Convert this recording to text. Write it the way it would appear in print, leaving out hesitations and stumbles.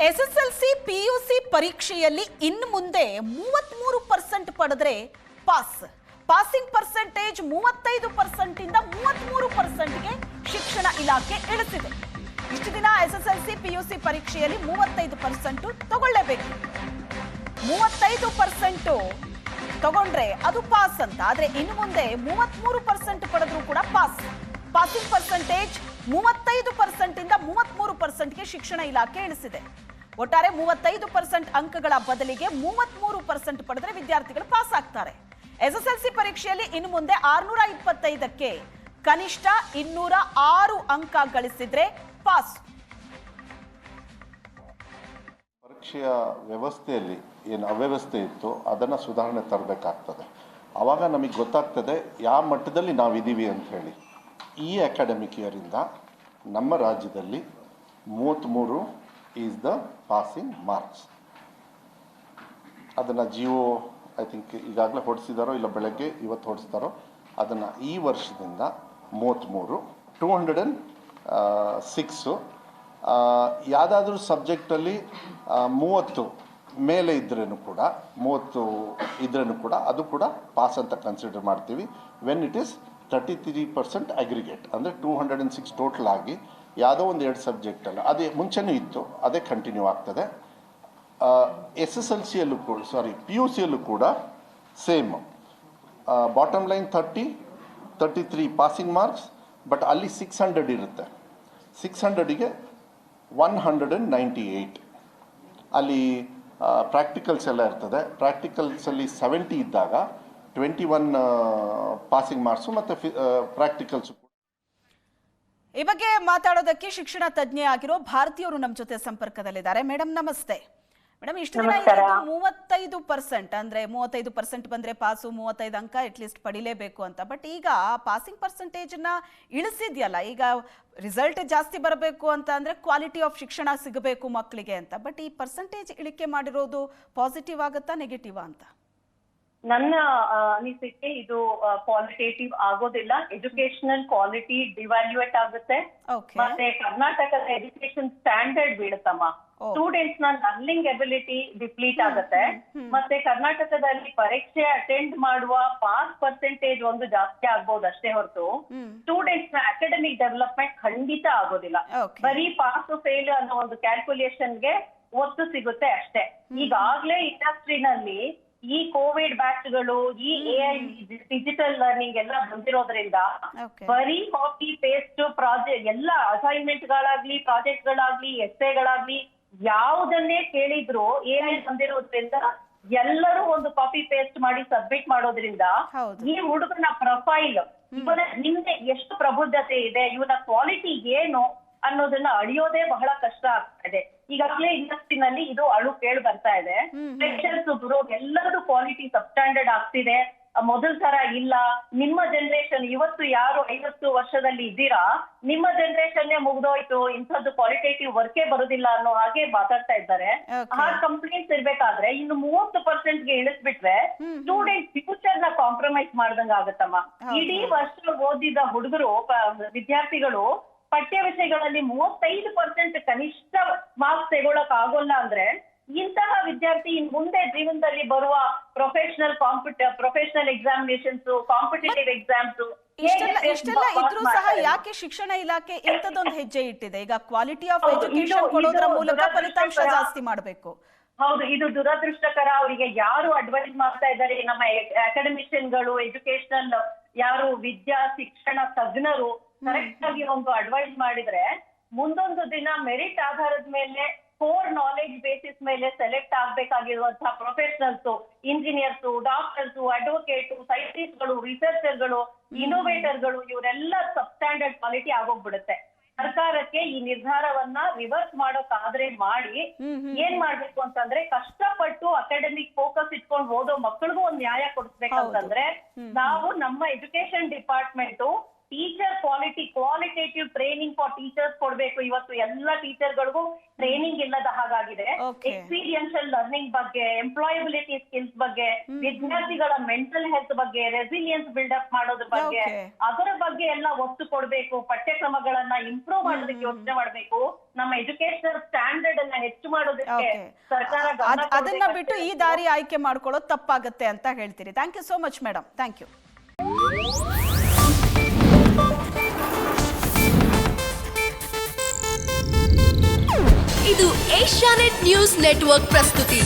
SSLC PUC ಪರೀಕ್ಷೆಯಲ್ಲಿ ಇನ್ನು ಮುಂದೆ 33% ಪಡೆದ್ರೆ ಪಾಸ್. ಪಾಸಿಂಗ್ ಪರ್ಸೆಂಟೇಜ್ 35% ಇಂದ 33%ಗೆ ಶಿಕ್ಷಣ ಇಲಾಖೆ ಇಳಿಸಿದೆ. ಇಷ್ಟು ದಿನ ಎಸ್ಎಸ್ಎಲ್ಸಿ ಪಿಯುಸಿ ಪರೀಕ್ಷೆಯಲ್ಲಿ 35% ತಗೊಳ್ಳೇಬೇಕು. 35% ತಗೊಂಡ್ರೆ ಅದು ಪಾಸ್ ಅಂತ. ಆದ್ರೆ ಇನ್ನು ಮುಂದೆ 33% ಪಡೆದ್ರೂ ಕೂಡ ಪಾಸ್. ಪಾಸಿಂಗ್ ಪರ್ಸೆಂಟೇಜ್ 35% ಇಂದ 33%ಗೆ ಶಿಕ್ಷಣ ಇಲಾಖೆ ಇಳಿಸಿದೆ. ಒಟ್ಟಾರೆ 35% ಅಂಕಗಳ ಬದಲಿಗೆ 33% ಪಡೆದ್ರೆ ವಿದ್ಯಾರ್ಥಿಗಳು ಪಾಸ್ ಆಗ್ತಾರೆ. ಎಸ್ಎಸ್ಎಲ್ಸಿ ಪರೀಕ್ಷೆಯಲ್ಲಿ ಇನ್ನು ಮುಂದೆ 625ಕ್ಕೆ ಕನಿಷ್ಠ 206 ಅಂಕ ಗಳಿಸಿದ್ರೆ ಪಾಸ್. ಪರೀಕ್ಷೆಯ ವ್ಯವಸ್ಥೆಯಲ್ಲಿ ಏನು ಅವ್ಯವಸ್ಥೆ ಇತ್ತು ಅದನ್ನು ಸುಧಾರಣೆ ತರಬೇಕಾಗ್ತದೆ. ಆವಾಗ ನಮಗೆ ಗೊತ್ತಾಗ್ತದೆ ಯಾವ ಮಟ್ಟದಲ್ಲಿ ನಾವಿದ್ದೀವಿ ಅಂತ ಹೇಳಿ. ಈ ಅಕಾಡೆಮಿಕ್ ಇಯರಿಂದ ನಮ್ಮ ರಾಜ್ಯದಲ್ಲಿ 33 ಈಸ್ ದ ಪಾಸಿಂಗ್ ಮಾರ್ಕ್ಸ್. ಅದನ್ನು ಜಿಯೋ ಐ ಥಿಂಕ್ ಈಗಾಗಲೇ ಹೊಡಿಸಿದಾರೋ ಇಲ್ಲ ಬೆಳಗ್ಗೆ ಇವತ್ತು ಹೊಡಿಸ್ತಾರೋ. ಅದನ್ನು ಈ ವರ್ಷದಿಂದ 33, 206 ಯಾವುದಾದ್ರೂ ಸಬ್ಜೆಕ್ಟಲ್ಲಿ 30 ಮೇಲೆ ಇದ್ರೂ ಕೂಡ 30 ಇದ್ರೂ ಕೂಡ ಅದು ಕೂಡ ಪಾಸ್ ಅಂತ ಕನ್ಸಿಡರ್ ಮಾಡ್ತೀವಿ. ವೆನ್ ಇಟ್ ಈಸ್ 33% ಅಗ್ರಿಗೇಟ್ ಅಂದರೆ 206 ಟೋಟಲ್ ಆಗಿ ಯಾವುದೋ ಒಂದು 2 ಸಬ್ಜೆಕ್ಟಲ್ಲ, ಅದೇ ಮುಂಚೆನೂ ಇತ್ತು, ಅದೇ ಕಂಟಿನ್ಯೂ ಆಗ್ತದೆ. SSLCಯಲ್ಲೂ ಕೂಡ PUCಯಲ್ಲೂ ಕೂಡ same. Bottom line 33 passing marks, but ಅಲ್ಲಿ 600 ಇರುತ್ತೆ. 600ಗೆ 198 ಅಲ್ಲಿ ಪ್ರಾಕ್ಟಿಕಲ್ಸ್ ಎಲ್ಲ ಇರ್ತದೆ. ಪ್ರಾಕ್ಟಿಕಲ್ಸಲ್ಲಿ 70 ಇದ್ದಾಗ 21 ಪಾಸಿಂಗ್ ಮಾರ್ಕ್ಸು ಮತ್ತು ಪ್ರಾಕ್ಟಿಕಲ್ಸು. ಈ ಬಗ್ಗೆ ಮಾತಾಡೋದಕ್ಕೆ ಶಿಕ್ಷಣ ತಜ್ಞೆ ಆಗಿರೋ ಭಾರತೀಯರು ನಮ್ಮ ಜೊತೆ ಸಂಪರ್ಕದಲ್ಲಿದ್ದಾರೆ. ಮೇಡಮ್ ನಮಸ್ತೆ. ಮೇಡಮ್, ಇಷ್ಟು ದಿನ 35% ಅಂದ್ರೆ 35% ಬಂದ್ರೆ ಪಾಸು, 35 ಅಂಕ ಅಟ್ಲೀಸ್ಟ್ ಪಡಿಲೇಬೇಕು ಅಂತ. ಬಟ್ ಈಗ ಪಾಸಿಂಗ್ ಪರ್ಸೆಂಟೇಜ್ ನ ಇಳಿಸಿದ್ಯಲ್ಲ, ಈಗ ರಿಸಲ್ಟ್ ಜಾಸ್ತಿ ಬರಬೇಕು ಅಂತ ಅಂದ್ರೆ ಕ್ವಾಲಿಟಿ ಆಫ್ ಶಿಕ್ಷಣ ಸಿಗಬೇಕು ಮಕ್ಕಳಿಗೆ ಅಂತ. ಬಟ್ ಈ ಪರ್ಸೆಂಟೇಜ್ ಇಳಿಕೆ ಮಾಡಿರೋದು ಪಾಸಿಟಿವ್ ಆಗುತ್ತಾ ನೆಗೆಟಿವ್ ಅಂತ? ನನ್ನ ಅನಿಸಿಕೆ ಇದು ಕ್ವಾಲಿಟೇಟಿವ್ ಆಗೋದಿಲ್ಲ. ಎಜುಕೇಶನಲ್ ಕ್ವಾಲಿಟಿ ಡಿವ್ಯಾಲ್ಯೂಯೇಟ್ ಆಗುತ್ತೆ. ಮತ್ತೆ ಕರ್ನಾಟಕದ ಎಜುಕೇಶನ್ ಸ್ಟ್ಯಾಂಡರ್ಡ್ ಬೀಳುತ್ತಮ್ಮ. ಸ್ಟೂಡೆಂಟ್ಸ್ ನ ಲರ್ನಿಂಗ್ ಎಬಿಲಿಟಿ ಡಿಪ್ಲೀಟ್ ಆಗುತ್ತೆ. ಮತ್ತೆ ಕರ್ನಾಟಕದಲ್ಲಿ ಪರೀಕ್ಷೆ ಅಟೆಂಡ್ ಮಾಡುವ ಪಾಸ್ ಪರ್ಸೆಂಟೇಜ್ ಒಂದು ಜಾಸ್ತಿ ಆಗ್ಬಹುದು ಅಷ್ಟೇ ಹೊರತು ಸ್ಟೂಡೆಂಟ್ಸ್ ನ ಅಕಾಡೆಮಿಕ್ ಡೆವಲಪ್ಮೆಂಟ್ ಖಂಡಿತ ಆಗೋದಿಲ್ಲ. ಬರೀ ಪಾಸ್ ಫೇಲ್ ಅನ್ನೋ ಒಂದು ಕ್ಯಾಲ್ಕುಲೇಷನ್ಗೆ ಒತ್ತು ಸಿಗುತ್ತೆ ಅಷ್ಟೇ. ಈಗಾಗ್ಲೇ ಇಂಡಸ್ಟ್ರಿನಲ್ಲಿ ಈ ಕೋವಿಡ್ ಬ್ಯಾಚ್ಗಳು, ಈ AI ಡಿಜಿಟಲ್ ಲರ್ನಿಂಗ್ ಎಲ್ಲ ಬಂದಿರೋದ್ರಿಂದ ಬರೀ ಕಾಪಿ ಪೇಸ್ಟ್ ಪ್ರಾಜೆಕ್ಟ್ ಎಲ್ಲ ಅಸೈನ್ಮೆಂಟ್ ಗಳಾಗ್ಲಿ, ಪ್ರಾಜೆಕ್ಟ್ ಗಳಾಗ್ಲಿ, ಎಸ್ಸೆಗಳಾಗ್ಲಿ ಯಾವುದನ್ನೇ ಕೇಳಿದ್ರು AI ಬಂದಿರೋದ್ರಿಂದ ಎಲ್ಲರೂ ಒಂದು ಕಾಪಿ ಪೇಸ್ಟ್ ಮಾಡಿ ಸಬ್ಮಿಟ್ ಮಾಡೋದ್ರಿಂದ ಈ ಹುಡುಗನ ಪ್ರೊಫೈಲ್, ಇವನ ಹಿಂದೆ ಎಷ್ಟು ಪ್ರಬುದ್ಧತೆ ಇದೆ, ಇವನ ಕ್ವಾಲಿಟಿ ಏನು ಅನ್ನೋದನ್ನ ಅಳಿಯೋದೇ ಬಹಳ ಕಷ್ಟ ಆಗ್ತಾ ಇದೆ. ಈಗಾಗಲೇ ಇಂಡಸ್ಟ್ರಿನಲ್ಲಿ ಇದು ಅಳು ಕೇಳಿ ಬರ್ತಾ ಇದೆ. ಫ್ರೆಷರ್ಸ್ ಎಲ್ಲರದು ಕ್ವಾಲಿಟಿ ಸಬ್ಸ್ಟ್ಯಾಂಡರ್ಡ್ ಆಗ್ತಿದೆ. ಮೊದಲ ತರ ಇಲ್ಲ. ನಿಮ್ಮ ಜನರೇಷನ್ ಇವತ್ತು ಯಾರು 50 ವರ್ಷದಲ್ಲಿ ಇದ್ದೀರಾ, ನಿಮ್ಮ ಜನರೇಷನ್ನೇ ಮುಗ್ದೋಯ್ತು, ಇಂಥದ್ದು ಕ್ವಾಲಿಟೇಟಿವ್ ವರ್ಕೇ ಬರೋದಿಲ್ಲ ಅನ್ನೋ ಹಾಗೆ ಮಾತಾಡ್ತಾ ಇದ್ದಾರೆ. ಆ ಕಂಪ್ಲೇಂಟ್ಸ್ ಇರ್ಬೇಕಾದ್ರೆ ಇನ್ನು 30%ಗೆ ಇಳಿಸ್ಬಿಟ್ರೆ ಸ್ಟೂಡೆಂಟ್ ಫ್ಯೂಚರ್ ನ ಕಾಂಪ್ರಮೈಸ್ ಮಾಡ್ದಂಗ ಆಗತ್ತಮ್ಮ. ಇಡೀ ವರ್ಷ ಓದಿದ ಹುಡುಗರು, ವಿದ್ಯಾರ್ಥಿಗಳು ಪಠ್ಯ ವಿಷಯಗಳಲ್ಲಿ 35% ಕನಿಷ್ಠ ಮಾರ್ಕ್ಸ್ ತೆಗೊಳಕ್ ಆಗೋಲ್ಲ ಅಂದ್ರೆ ಇಂತಹ ವಿದ್ಯಾರ್ಥಿ ಇನ್ ಮುಂದೆ ಜೀವನದಲ್ಲಿ ಬರುವ ಪ್ರೊಫೆಷನಲ್ ಎಕ್ಸಾಮಿನೇಷನ್ಸ್, ಕಾಂಪಿಟೇಟಿವ್ ಎಕ್ಸಾಮ್ಸ್ ಇಷ್ಟೆಲ್ಲ ಇದ್ರೂ ಸಹ ಯಾಕೆ ಶಿಕ್ಷಣ ಇಲಾಖೆ ಇಂಥದ್ದೊಂದು ಹೆಜ್ಜೆ ಇಟ್ಟಿದೆ? ಈಗ ಕ್ವಾಲಿಟಿ ಆಫ್ ಎಜುಕೇಶನ್ ಕೊಡೋದ್ರ ಮೂಲಕ ಫಲಿತಾಂಶ ಜಾಸ್ತಿ ಮಾಡಬೇಕು. ಹೌದು, ಇದು ದುರದೃಷ್ಟಕರ. ಅವರಿಗೆ ಯಾರು ಅಡ್ವೈಸ್ ಮಾಡ್ತಾ ಇದ್ದಾರೆ, ನಮ್ಮ ಅಕಾಡೆಮಿಷಿಯನ್ಗಳು, ಎಜುಕೇಶನಲ್ ಯಾರು ಶಿಕ್ಷಣ ತಜ್ಞರು ಕರೆಕ್ಟ್ ಆಗಿ ಒಂದು ಅಡ್ವೈಸ್ ಮಾಡಿದ್ರೆ ಮುಂದೊಂದು ದಿನ ಮೆರಿಟ್ ಆಧಾರದ ಮೇಲೆ, ಕೋರ್ ನಾಲೆಜ್ ಬೇಸಿಸ್ ಮೇಲೆ ಸೆಲೆಕ್ಟ್ ಆಗ್ಬೇಕಾಗಿರುವಂತಹ ಪ್ರೊಫೆಷನಲ್ಸ್, ಇಂಜಿನಿಯರ್ಸ್, ಡಾಕ್ಟರ್ಸ್, ಅಡ್ವೊಕೇಟ್, ಸೈಂಟಿಸ್ಟ್ಗಳು, ರಿಸರ್ಚರ್ಗಳು, ಇನೋವೇಟರ್ಗಳು ಇವರೆಲ್ಲ ಸಬ್ಸ್ಟ್ಯಾಂಡರ್ಡ್ ಕ್ವಾಲಿಟಿ ಆಗೋಗ್ಬಿಡುತ್ತೆ. ಸರ್ಕಾರಕ್ಕೆ ಈ ನಿರ್ಧಾರವನ್ನ ರಿವರ್ಸ್ ಮಾಡೋಕಾದ್ರೆ ಮಾಡಿ ಏನ್ ಮಾಡ್ಬೇಕು ಅಂತಂದ್ರೆ, ಕಷ್ಟಪಟ್ಟು ಅಕಾಡೆಮಿಕ್ ಫೋಕಸ್ ಇಟ್ಕೊಂಡು ಓದೋ ಮಕ್ಕಳಿಗೂ ಒಂದು ನ್ಯಾಯ ಕೊಡಿಸ್ಬೇಕಂತಂದ್ರೆ ನಾವು ನಮ್ಮ education department teacher qualitative training for teachers ಕೊಡ್ಬೇಕು. ಇವತ್ತು ಎಲ್ಲ ಟೀಚರ್ಗಳಿಗೂ ಟ್ರೈನಿಂಗ್ ಇಲ್ಲದ ಹಾಗಾಗಿದೆ. Okay. ಎಕ್ಸ್ಪೀರಿಯನ್ಷಿಯಲ್ ಲರ್ನಿಂಗ್ ಬಗ್ಗೆ, ಎಂಪ್ಲಾಯಬಿಲಿಟಿ ಸ್ಕಿಲ್ಸ್ ಬಗ್ಗೆ, ವಿದ್ಯಾರ್ಥಿಗಳ ಮೆಂಟಲ್ ಹೆಲ್ತ್ ಬಗ್ಗೆ, ರೆಸಿಲಿಯನ್ಸ್ ಬಿಲ್ಡಪ್ ಮಾಡೋದ್ರ ಬಗ್ಗೆ, Okay. ಅದರ ಬಗ್ಗೆ ಎಲ್ಲ ಒತ್ತು ಕೊಡ್ಬೇಕು. ಪಠ್ಯಕ್ರಮಗಳನ್ನ ಇಂಪ್ರೂವ್ ಮಾಡೋದಕ್ಕೆ ಯೋಚನೆ ಮಾಡ್ಬೇಕು. ನಮ್ಮ ಎಜುಕೇಶನಲ್ ಸ್ಟ್ಯಾಂಡರ್ಡ್ ಅನ್ನ ಹೆಚ್ಚು ಮಾಡೋದಕ್ಕೆ Okay. ಸರ್ಕಾರ ಗಮನ ಅದನ್ನ ಬಿಟ್ಟು ಈ ದಾರಿ ಆಯ್ಕೆ ಮಾಡ್ಕೊಳ್ಳೋದು ತಪ್ಪಾಗತ್ತೆ ಅಂತ ಹೇಳ್ತೀರಿ. Thank you so much madam. Thank you. ಇದು ಏಷ್ಯಾನೆಟ್ ನ್ಯೂಸ್ ನೆಟ್ವರ್ಕ್ ಪ್ರಸ್ತುತಿ.